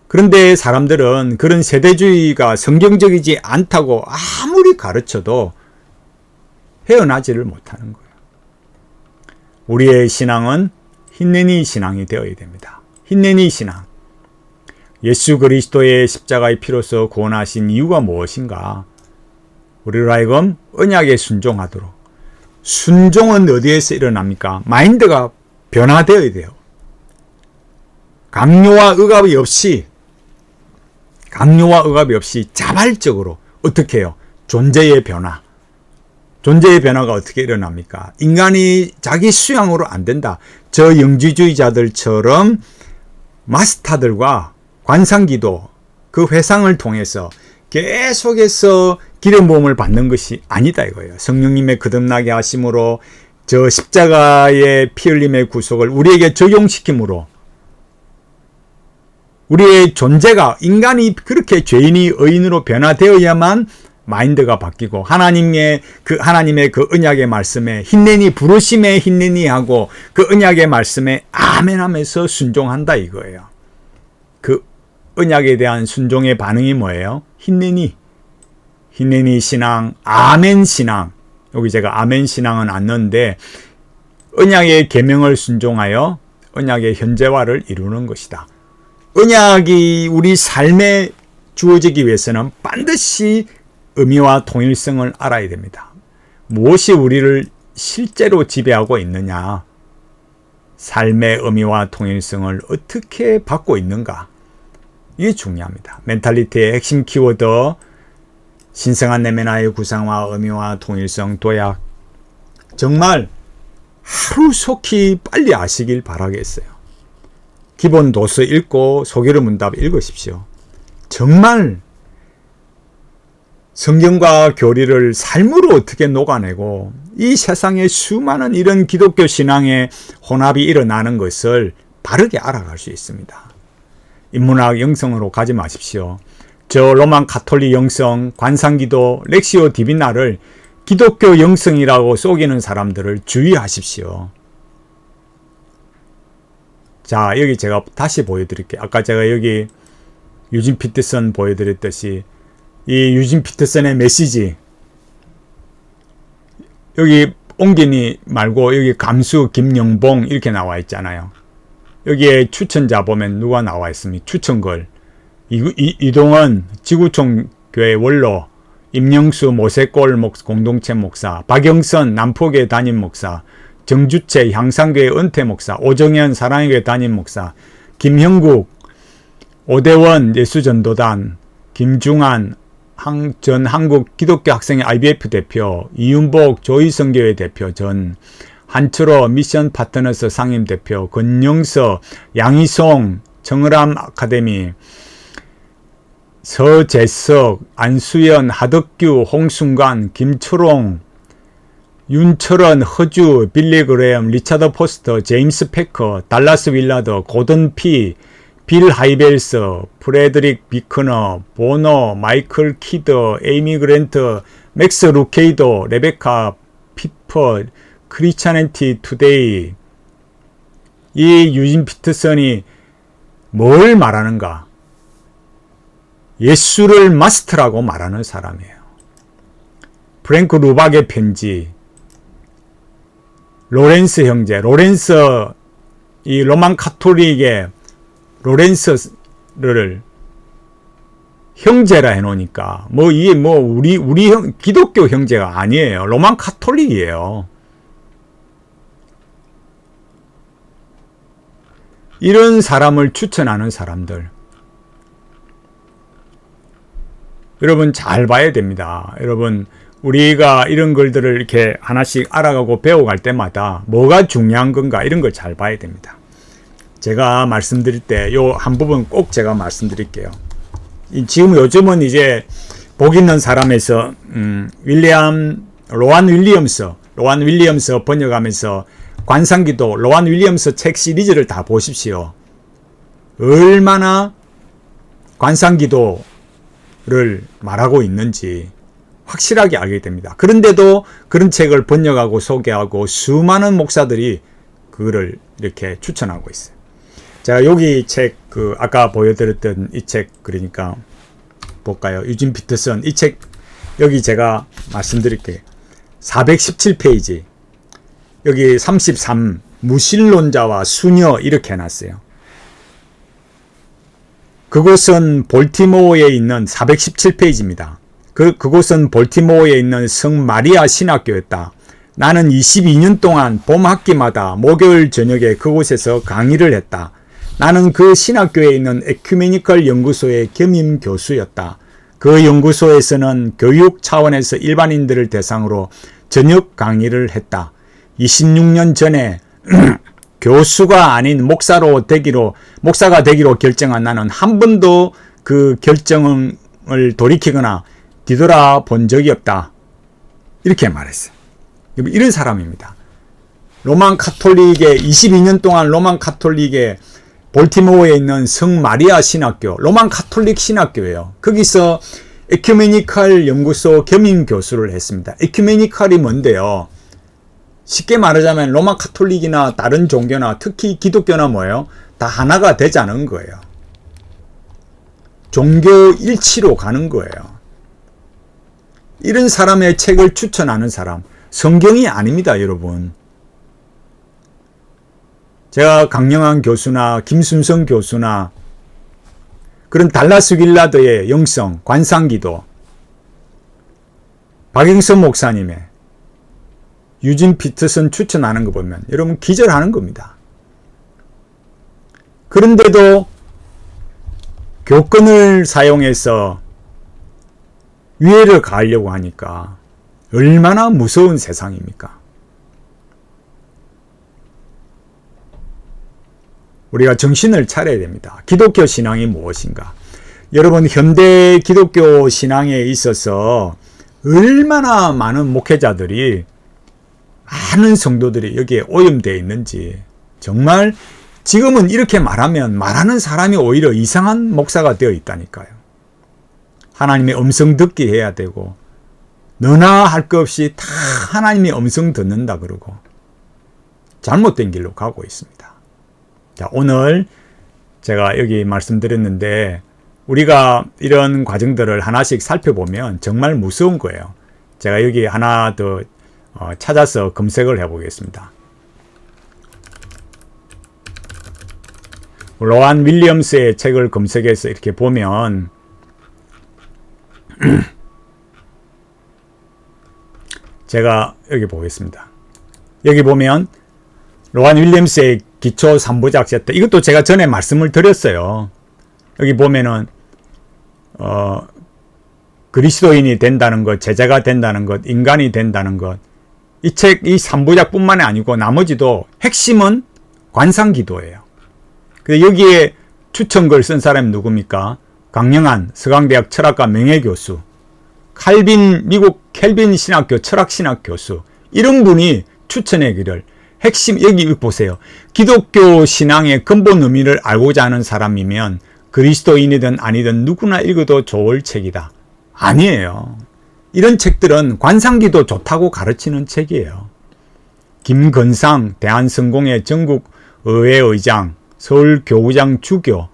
그런데 사람들은 그런 세대주의가 성경적이지 않다고 아무리 가르쳐도 헤어나지를 못하는 거예요. 우리의 신앙은 흰내니 신앙이 되어야 됩니다. 흰내니 신앙. 예수 그리스도의 십자가의 피로서 구원하신 이유가 무엇인가? 우리로 하여금 언약에 순종하도록. 순종은 어디에서 일어납니까? 마인드가 변화되어야 돼요. 강요와 억압이 없이 자발적으로 어떻게 해요? 존재의 변화. 존재의 변화가 어떻게 일어납니까? 인간이 자기 수양으로 안 된다. 저 영지주의자들처럼 마스터들과 관상기도 그 회상을 통해서 계속해서 기름 부음을 받는 것이 아니다 이거예요. 성령님의 거듭나게 하심으로 저 십자가의 피 흘림의 구속을 우리에게 적용시킴으로 우리의 존재가 인간이 그렇게 죄인이 의인으로 변화되어야만 마인드가 바뀌고 하나님의 그 언약의 말씀에 흰내니 부르심에 흰내니 하고 그 언약의 말씀에 아멘 하면서 순종한다 이거예요. 그 언약에 대한 순종의 반응이 뭐예요? 흰내니 신앙, 아멘 신앙. 여기 제가 아멘 신앙은 안 넣는데 언약의 계명을 순종하여 언약의 현재화를 이루는 것이다. 언약이 우리 삶에 주어지기 위해서는 반드시 의미와 통일성을 알아야 됩니다. 무엇이 우리를 실제로 지배하고 있느냐? 삶의 의미와 통일성을 어떻게 받고 있는가? 이게 중요합니다. 멘탈리티의 핵심 키워드, 신성한 내면화의 구상과 의미와 통일성, 도약. 정말 하루속히 빨리 아시길 바라겠어요. 기본 도서 읽고 소개로 문답 읽으십시오. 정말 성경과 교리를 삶으로 어떻게 녹아내고 이 세상에 수많은 이런 기독교 신앙의 혼합이 일어나는 것을 바르게 알아갈 수 있습니다. 인문학 영성으로 가지 마십시오. 저 로만 가톨릭 영성, 관상기도, 렉시오 디비나를 기독교 영성이라고 속이는 사람들을 주의하십시오. 자, 여기 제가 다시 보여드릴게요. 아까 제가 여기 유진 피터슨 보여드렸듯이 이 유진 피터슨의 메시지 여기 옹기니 말고 여기 감수 김영봉 이렇게 나와 있잖아요. 여기에 추천자 보면 누가 나와 있습니까? 추천글 이동원 지구촌 교회 원로, 임영수 모세골 공동체 목사, 박영선 남포교회 담임 목사, 정주채 향상교회 은퇴 목사, 오정현 사랑교회 담임 목사, 김형국 오대원 예수전도단, 김중한 전 한국 기독교 학생회 IBF 대표, 이윤복 조희성교회 대표, 전 한철호 미션 파트너스 상임 대표, 권영서, 양희송 정의람 아카데미, 서재석, 안수연, 하덕규, 홍순관, 김초롱, 윤철원, 허주, 빌리 그레엄, 리차드 포스터, 제임스 패커, 달라스 윌라더, 고든 피, 빌 하이벨스, 프레드릭 비커너, 보노, 마이클 키더, 에이미 그랜트, 맥스 루케이도, 레베카 피퍼, 크리스찬티 투데이, 이 유진 피터슨이 뭘 말하는가? 예수를 마스터라고 말하는 사람이에요. 프랭크 루박의 편지, 로렌스 형제, 이 로만 카톨릭의 로렌스를 형제라 해놓으니까 이게 우리 기독교 형제가 아니에요. 로만 카톨릭이에요. 이런 사람을 추천하는 사람들, 여러분 잘 봐야 됩니다. 여러분, 우리가 이런 것들을 이렇게 하나씩 알아가고 배워갈 때마다 뭐가 중요한 건가, 이런 걸 잘 봐야 됩니다. 제가 말씀드릴 때 요 한 부분 꼭 제가 말씀드릴게요. 지금 요즘은 이제 복 있는 사람에서 로안 윌리엄스 번역하면서 관상기도, 로안 윌리엄스 책 시리즈를 다 보십시오. 얼마나 관상기도를 말하고 있는지 확실하게 알게 됩니다. 그런데도 그런 책을 번역하고 소개하고 수많은 목사들이 그거를 이렇게 추천하고 있어요. 제가 여기 책, 아까 보여드렸던 이 책, 그러니까 볼까요? 유진 피터슨, 이 책, 여기 제가 말씀드릴게요. 417페이지. 여기 33, 무신론자와 수녀, 이렇게 해놨어요. 그곳은 볼티모어에 있는 417페이지입니다. 그곳은 볼티모어에 있는 성 마리아 신학교였다. 나는 22년 동안 봄 학기마다 목요일 저녁에 그곳에서 강의를 했다. 나는 그 신학교에 있는 에큐메니컬 연구소의 겸임 교수였다. 그 연구소에서는 교육 차원에서 일반인들을 대상으로 저녁 강의를 했다. 26년 전에 교수가 아닌 목사가 되기로 결정한 나는 한 번도 그 결정을 돌이키거나 뒤돌아본 적이 없다. 이렇게 말했어요. 이런 사람입니다. 로만 카톨릭의 22년 동안 로만 카톨릭의 볼티모어에 있는 성 마리아 신학교, 로만 카톨릭 신학교예요. 거기서 에큐메니컬 연구소 겸임 교수를 했습니다. 에큐메니컬이 뭔데요? 쉽게 말하자면 로만 카톨릭이나 다른 종교나 특히 기독교나 뭐예요? 다 하나가 되자는 거예요. 종교 일치로 가는 거예요. 이런 사람의 책을 추천하는 사람, 성경이 아닙니다, 여러분. 제가 강영환 교수나 김순성 교수나 그런 달라스 길라드의 영성, 관상기도, 박영선 목사님의 유진 피터슨 추천하는 거 보면 여러분 기절하는 겁니다. 그런데도 교권을 사용해서 위해를 가하려고 하니까 얼마나 무서운 세상입니까? 우리가 정신을 차려야 됩니다. 기독교 신앙이 무엇인가? 여러분, 현대 기독교 신앙에 있어서 얼마나 많은 목회자들이, 많은 성도들이 여기에 오염되어 있는지, 정말 지금은 이렇게 말하는 사람이 오히려 이상한 목사가 되어 있다니까요. 하나님의 음성 듣기 해야 되고, 너나 할 것 없이 다 하나님의 음성 듣는다 그러고 잘못된 길로 가고 있습니다. 자, 오늘 제가 여기 말씀드렸는데 우리가 이런 과정들을 하나씩 살펴보면 정말 무서운 거예요. 제가 여기 하나 더 찾아서 검색을 해보겠습니다. 로안 윌리엄스의 책을 검색해서 이렇게 보면 제가 여기 보겠습니다. 여기 보면 로안 윌리엄스의 기초 3부작 세트, 이것도 제가 전에 말씀을 드렸어요. 여기 보면은 그리스도인이 된다는 것, 제자가 된다는 것, 인간이 된다는 것, 이 책, 이 3부작뿐만이 아니고 나머지도 핵심은 관상기도예요. 근데 여기에 추천글 쓴 사람이 누굽니까? 강영환 서강대학 철학과 명예교수, 미국 켈빈 신학교 철학신학 교수, 이런 분이 추천의 길을, 핵심, 여기 보세요. 기독교 신앙의 근본 의미를 알고자 하는 사람이면 그리스도인이든 아니든 누구나 읽어도 좋을 책이다. 아니에요. 이런 책들은 관상기도 좋다고 가르치는 책이에요. 김건상 대한성공회 전국의회의장, 서울교구장 주교,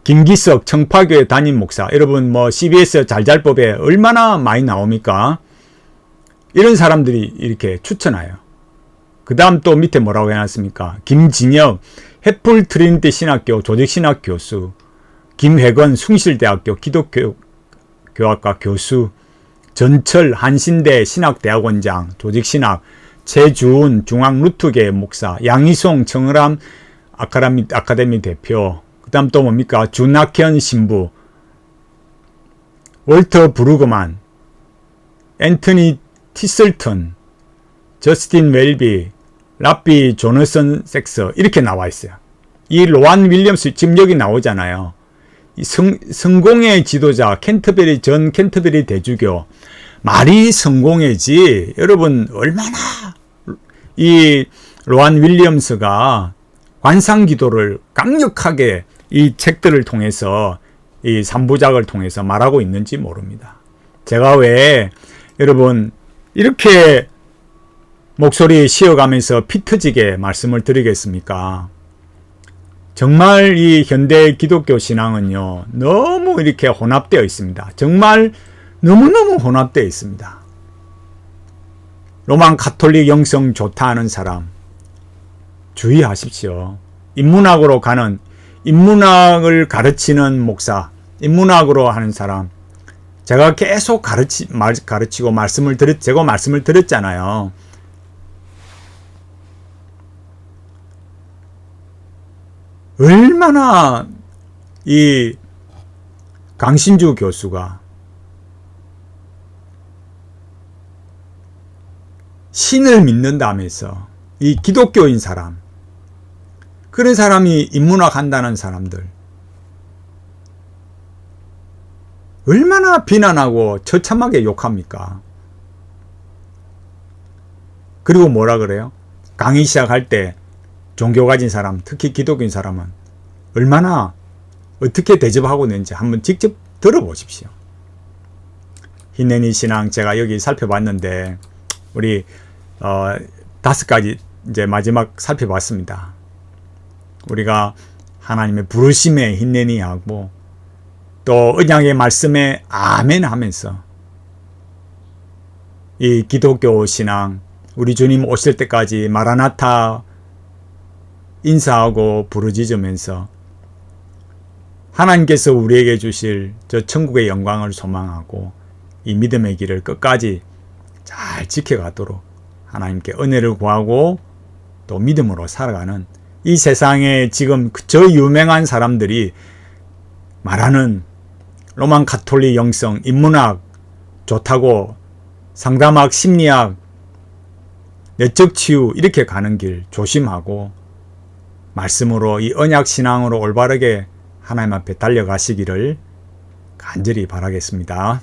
김기석 청파교회 담임 목사, 여러분 뭐 CBS 잘잘법에 얼마나 많이 나옵니까? 이런 사람들이 이렇게 추천해요. 그 다음 또 밑에 뭐라고 해놨습니까? 김진혁 해플 트리니티 신학교 조직신학 교수, 김회건 숭실대학교 기독교학과 교수, 전철 한신대 신학대학원장 조직신학, 최주은 중앙루트계 목사, 양희송 청어람 아카데미 대표, 그 다음 또 뭡니까? 준낙현 신부, 월터 브루그만, 앤토니 티슬턴, 저스틴 웰비, 라비 조너선 섹서 이렇게 나와 있어요. 이 로안 윌리엄스 지금 여기 나오잖아요. 이 성공의 지도자 캔터베리 전 캔터베리 대주교, 말이 성공회지. 여러분 얼마나 이 로안 윌리엄스가 관상기도를 강력하게 이 책들을 통해서 이 3부작을 통해서 말하고 있는지 모릅니다. 제가 왜 여러분 이렇게 목소리 쉬어가면서 피 터지게 말씀을 드리겠습니까? 정말 이 현대 기독교 신앙은요, 너무 이렇게 혼합되어 있습니다. 정말 너무너무 혼합되어 있습니다. 로만 가톨릭 영성 좋다 하는 사람 주의하십시오. 인문학으로 가는, 인문학을 가르치는 목사, 인문학으로 하는 사람, 제가 계속 가르치고 제가 말씀을 드렸잖아요. 얼마나 이 강신주 교수가 신을 믿는다면서 이 기독교인 사람, 그런 사람이 인문학 한다는 사람들 얼마나 비난하고 처참하게 욕합니까? 그리고 뭐라 그래요? 강의 시작할 때 종교 가진 사람, 특히 기독교인 사람은 얼마나 어떻게 대접하고 있는지 한번 직접 들어보십시오. 힘내니 신앙 제가 여기 살펴봤는데 우리 5가지 이제 마지막 살펴봤습니다. 우리가 하나님의 부르심에 힘내니 하고 또 언약의 말씀에 아멘 하면서 이 기독교 신앙, 우리 주님 오실 때까지 마라나타 인사하고 부르짖으면서 하나님께서 우리에게 주실 저 천국의 영광을 소망하고 이 믿음의 길을 끝까지 잘 지켜가도록 하나님께 은혜를 구하고 또 믿음으로 살아가는, 이 세상에 지금 저 유명한 사람들이 말하는 로만 가톨릭 영성, 인문학 좋다고 상담학, 심리학, 내적 치유 이렇게 가는 길 조심하고 말씀으로 이 언약 신앙으로 올바르게 하나님 앞에 달려가시기를 간절히 바라겠습니다.